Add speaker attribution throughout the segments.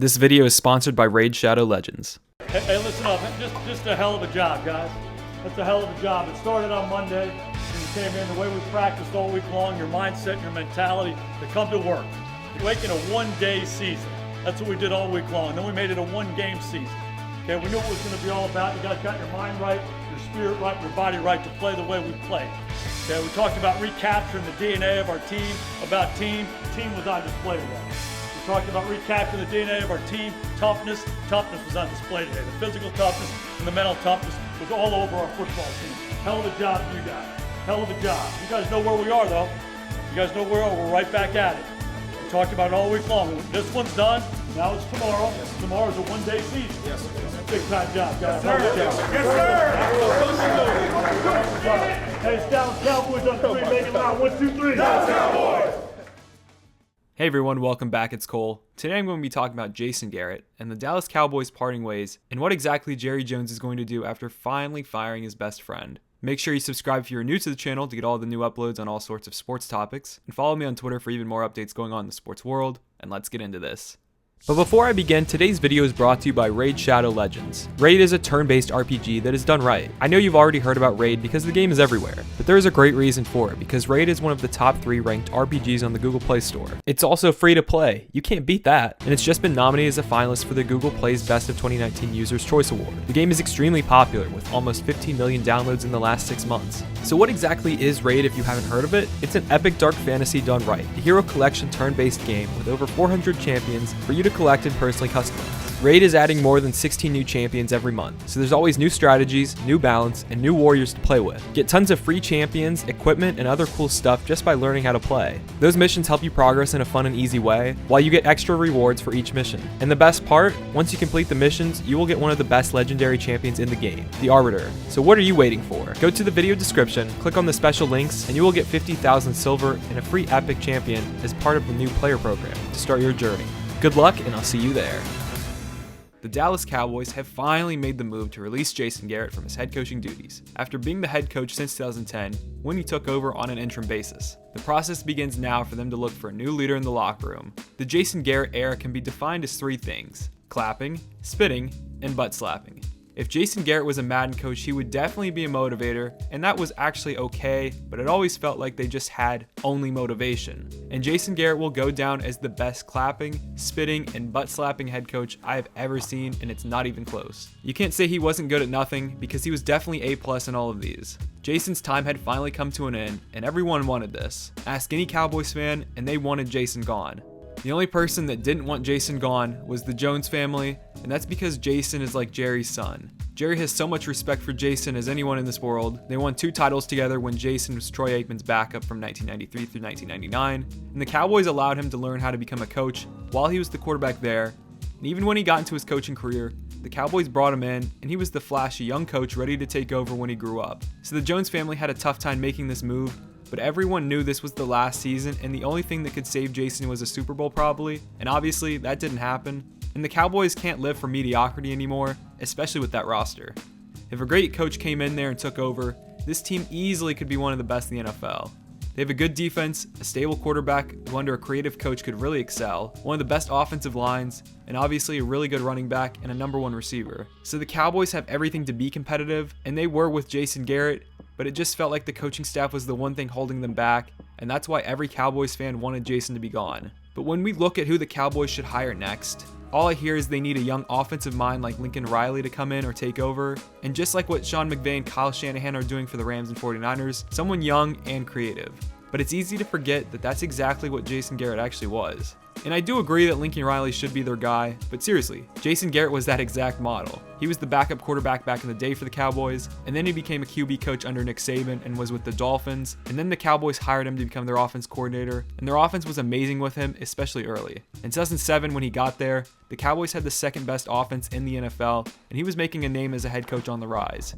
Speaker 1: This video is sponsored by Raid Shadow Legends.
Speaker 2: Hey, listen up. Just a hell of a job, guys. That's a hell of a job. It started on Monday. When you came in, the way we practiced all week long, your mindset, your mentality to come to work. You're making a one-day season. That's what we did all week long. Then we made it a one-game season. Okay, we knew what it was going to be all about. You guys got your mind right, your spirit right, your body right to play the way we play. Okay, we talked about recapturing the DNA of our team, about team. Team was on display today. We talked about recapturing the DNA of our team. Toughness was on display today. The physical toughness and the mental toughness was all over our football team. Hell of a job you guys. Hell of a job. You guys know where we are though. You guys know where we are. We're right back at it. We talked about it all week long. This one's done. Now it's tomorrow. Tomorrow's a one-day season. Yes. Big time job, guys. Yes, sir. Hey, it's Dallas Cowboys on three. Make it loud. 1, 2, 3. Dallas Cowboys.
Speaker 1: Hey everyone, welcome back. It's Cole. Today I'm going to be talking about Jason Garrett and the Dallas Cowboys parting ways and what exactly Jerry Jones is going to do after finally firing his best friend. Make sure you subscribe if you're new to the channel to get all the new uploads on all sorts of sports topics, and follow me on Twitter for even more updates going on in the sports world, and let's get into this. But before I begin, today's video is brought to you by Raid Shadow Legends. Raid is a turn-based RPG that is done right. I know you've already heard about Raid because the game is everywhere, but there is a great reason for it because Raid is one of the top 3 ranked RPGs on the Google Play Store. It's also free to play, you can't beat that, and it's just been nominated as a finalist for the Google Play's Best of 2019 Users' Choice Award. The game is extremely popular with almost 15 million downloads in the last 6 months. So what exactly is Raid if you haven't heard of it? It's an epic dark fantasy done right, a hero collection turn-based game with over 400 champions for you to collect and personally customize. Raid is adding more than 16 new champions every month, so there's always new strategies, new balance, and new warriors to play with. Get tons of free champions, equipment, and other cool stuff just by learning how to play. Those missions help you progress in a fun and easy way, while you get extra rewards for each mission. And the best part, once you complete the missions, you will get one of the best legendary champions in the game, the Arbiter. So what are you waiting for? Go to the video description, click on the special links, and you will get 50,000 silver and a free epic champion as part of the new player program to start your journey. Good luck, and I'll see you there. The Dallas Cowboys have finally made the move to release Jason Garrett from his head coaching duties, after being the head coach since 2010 when he took over on an interim basis. The process begins now for them to look for a new leader in the locker room. The Jason Garrett era can be defined as 3 things: clapping, spitting, and butt slapping. If Jason Garrett was a Madden coach, he would definitely be a motivator, and that was actually okay, but it always felt like they just had only motivation. And Jason Garrett will go down as the best clapping, spitting, and butt slapping head coach I have ever seen, and it's not even close. You can't say he wasn't good at nothing, because he was definitely A+ in all of these. Jason's time had finally come to an end, and everyone wanted this. Ask any Cowboys fan, and they wanted Jason gone. The only person that didn't want Jason gone was the Jones family, and that's because Jason is like Jerry's son. Jerry has so much respect for Jason as anyone in this world. They won 2 titles together when Jason was Troy Aikman's backup from 1993 through 1999, and the Cowboys allowed him to learn how to become a coach while he was the quarterback there. And even when he got into his coaching career, the Cowboys brought him in, and he was the flashy young coach ready to take over when he grew up. So the Jones family had a tough time making this move, but everyone knew this was the last season, and the only thing that could save Jason was a Super Bowl probably, and obviously that didn't happen. And the Cowboys can't live for mediocrity anymore, especially with that roster. If a great coach came in there and took over, this team easily could be one of the best in the NFL. They have a good defense, a stable quarterback who under a creative coach could really excel, one of the best offensive lines, and obviously a really good running back and a #1 receiver. So the Cowboys have everything to be competitive, and they were with Jason Garrett, but it just felt like the coaching staff was the one thing holding them back, and that's why every Cowboys fan wanted Jason to be gone. But when we look at who the Cowboys should hire next, all I hear is they need a young offensive mind like Lincoln Riley to come in or take over, and just like what Sean McVay and Kyle Shanahan are doing for the Rams and 49ers, someone young and creative. But it's easy to forget that that's exactly what Jason Garrett actually was. And I do agree that Lincoln Riley should be their guy, but seriously, Jason Garrett was that exact model. He was the backup quarterback back in the day for the Cowboys, and then he became a QB coach under Nick Saban and was with the Dolphins, and then the Cowboys hired him to become their offense coordinator, and their offense was amazing with him, especially early. In 2007, when he got there, the Cowboys had the 2nd best offense in the NFL, and he was making a name as a head coach on the rise.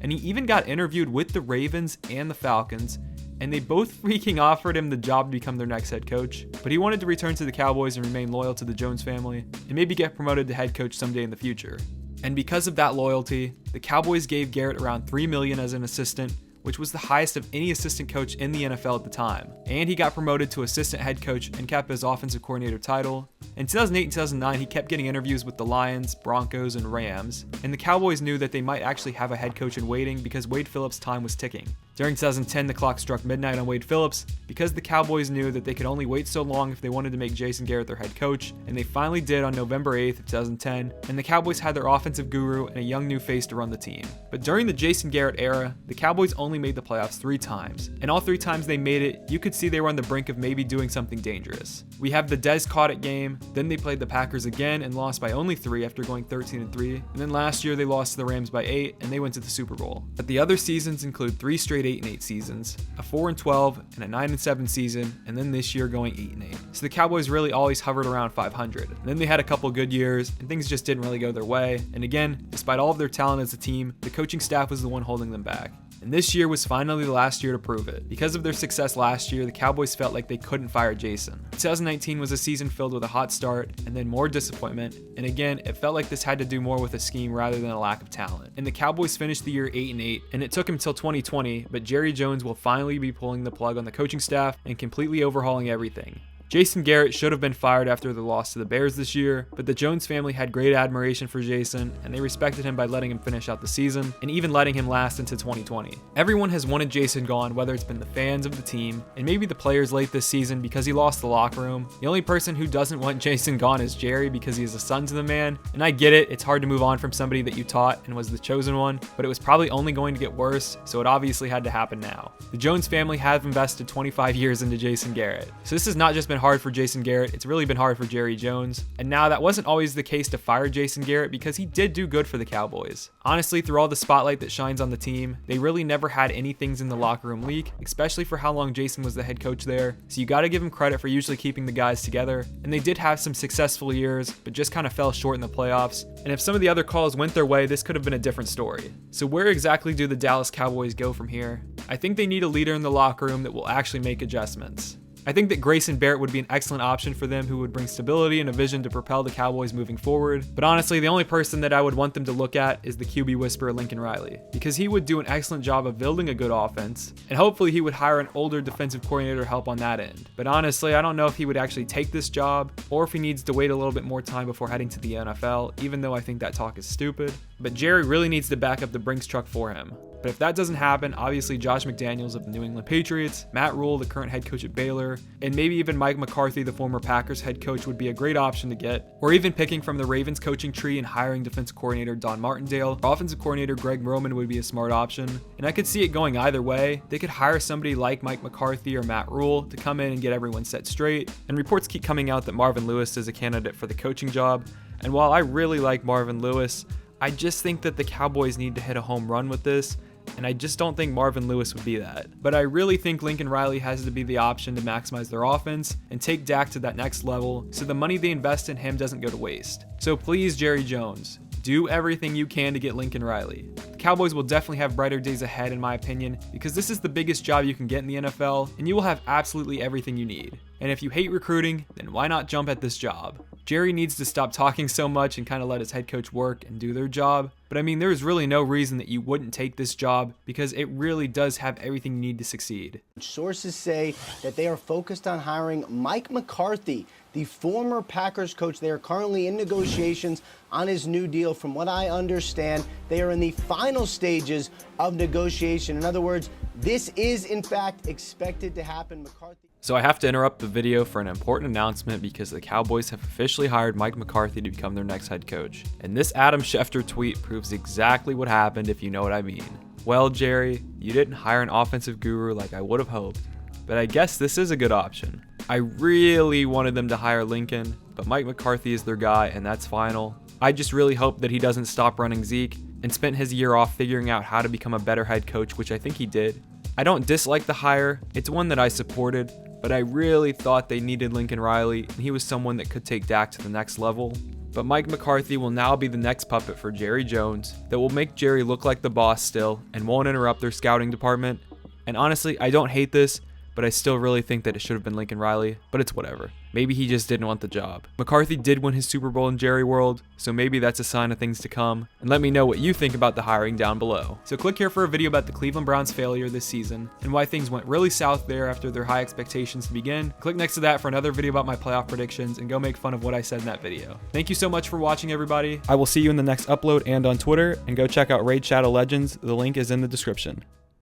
Speaker 1: And he even got interviewed with the Ravens and the Falcons, and they both freaking offered him the job to become their next head coach, but he wanted to return to the Cowboys and remain loyal to the Jones family, and maybe get promoted to head coach someday in the future. And because of that loyalty, the Cowboys gave Garrett around $3 million as an assistant, which was the highest of any assistant coach in the NFL at the time. And he got promoted to assistant head coach and kept his offensive coordinator title. In 2008 and 2009, he kept getting interviews with the Lions, Broncos, and Rams, and the Cowboys knew that they might actually have a head coach in waiting because Wade Phillips' time was ticking. During 2010, the clock struck midnight on Wade Phillips because the Cowboys knew that they could only wait so long if they wanted to make Jason Garrett their head coach, and they finally did on November 8th of 2010, and the Cowboys had their offensive guru and a young new face to run the team. But during the Jason Garrett era, the Cowboys only made the playoffs 3 times, and all 3 times they made it, you could see they were on the brink of maybe doing something dangerous. We have the Dez caught it game, then they played the Packers again and lost by only 3 after going 13-3, and then last year they lost to the Rams by 8 and they went to the Super Bowl. But the other seasons include 3 straight 8-8 seasons, a 4-12, and a 9-7 season, and then this year going 8-8. So the Cowboys really always hovered around 500. And then they had a couple good years, and things just didn't really go their way. And again, despite all of their talent as a team, the coaching staff was the one holding them back. And this year was finally the last year to prove it. Because of their success last year, the Cowboys felt like they couldn't fire Jason. 2019 was a season filled with a hot start and then more disappointment. And again, it felt like this had to do more with a scheme rather than a lack of talent. And the Cowboys finished the year 8-8, and it took him till 2020, but Jerry Jones will finally be pulling the plug on the coaching staff and completely overhauling everything. Jason Garrett should have been fired after the loss to the Bears this year, but the Jones family had great admiration for Jason, and they respected him by letting him finish out the season, and even letting him last into 2020. Everyone has wanted Jason gone, whether it's been the fans of the team, and maybe the players late this season because he lost the locker room. The only person who doesn't want Jason gone is Jerry because he is a son to the man, and I get it, it's hard to move on from somebody that you taught and was the chosen one, but it was probably only going to get worse, so it obviously had to happen now. The Jones family have invested 25 years into Jason Garrett, so this has not just been hard for Jason Garrett, it's really been hard for Jerry Jones. And now that wasn't always the case to fire Jason Garrett because he did do good for the Cowboys. Honestly, through all the spotlight that shines on the team, they really never had any things in the locker room leak, especially for how long Jason was the head coach there. So you gotta give him credit for usually keeping the guys together. And they did have some successful years, but just kind of fell short in the playoffs. And if some of the other calls went their way, this could have been a different story. So where exactly do the Dallas Cowboys go from here? I think they need a leader in the locker room that will actually make adjustments. I think that Grayson Barrett would be an excellent option for them who would bring stability and a vision to propel the Cowboys moving forward. But honestly, the only person that I would want them to look at is the QB whisperer Lincoln Riley, because he would do an excellent job of building a good offense, and hopefully he would hire an older defensive coordinator to help on that end. But honestly, I don't know if he would actually take this job, or if he needs to wait a little bit more time before heading to the NFL, even though I think that talk is stupid. But Jerry really needs to back up the Brinks truck for him. But if that doesn't happen, obviously Josh McDaniels of the New England Patriots, Matt Rule, the current head coach at Baylor, and maybe even Mike McCarthy, the former Packers head coach, would be a great option to get. Or even picking from the Ravens coaching tree and hiring defensive coordinator Don Martindale. Offensive coordinator Greg Roman would be a smart option. And I could see it going either way. They could hire somebody like Mike McCarthy or Matt Rule to come in and get everyone set straight. And reports keep coming out that Marvin Lewis is a candidate for the coaching job. And while I really like Marvin Lewis, I just think that the Cowboys need to hit a home run with this, and I just don't think Marvin Lewis would be that. But I really think Lincoln Riley has to be the option to maximize their offense and take Dak to that next level so the money they invest in him doesn't go to waste. So please, Jerry Jones, do everything you can to get Lincoln Riley. The Cowboys will definitely have brighter days ahead in my opinion, because this is the biggest job you can get in the NFL, and you will have absolutely everything you need. And if you hate recruiting, then why not jump at this job? Jerry needs to stop talking so much and kind of let his head coach work and do their job. But I mean, there's really no reason that you wouldn't take this job because it really does have everything you need to succeed.
Speaker 3: Sources say that they are focused on hiring Mike McCarthy, the former Packers coach. They are currently in negotiations on his new deal. From what I understand, they are in the final stages of negotiation. In other words, this is in fact expected to happen. McCarthy.
Speaker 1: So I have to interrupt the video for an important announcement because the Cowboys have officially hired Mike McCarthy to become their next head coach. And this Adam Schefter tweet proves exactly what happened, if you know what I mean. Well, Jerry, you didn't hire an offensive guru like I would have hoped, but I guess this is a good option. I really wanted them to hire Lincoln, but Mike McCarthy is their guy and that's final. I just really hope that he doesn't stop running Zeke and spent his year off figuring out how to become a better head coach, which I think he did. I don't dislike the hire, it's one that I supported, but I really thought they needed Lincoln Riley, and he was someone that could take Dak to the next level. But Mike McCarthy will now be the next puppet for Jerry Jones that will make Jerry look like the boss still and won't interrupt their scouting department. And honestly, I don't hate this, but but I still really think that it should have been Lincoln Riley, but it's whatever. Maybe he just didn't want the job. McCarthy did win his Super Bowl in Jerry World, so maybe that's a sign of things to come. And let me know what you think about the hiring down below. So click here for a video about the Cleveland Browns' failure this season and why things went really south there after their high expectations to begin. Click next to that for another video about my playoff predictions and go make fun of what I said in that video. Thank you so much for watching, everybody. I will see you in the next upload and on Twitter, and go check out Raid Shadow Legends. The link is in the description.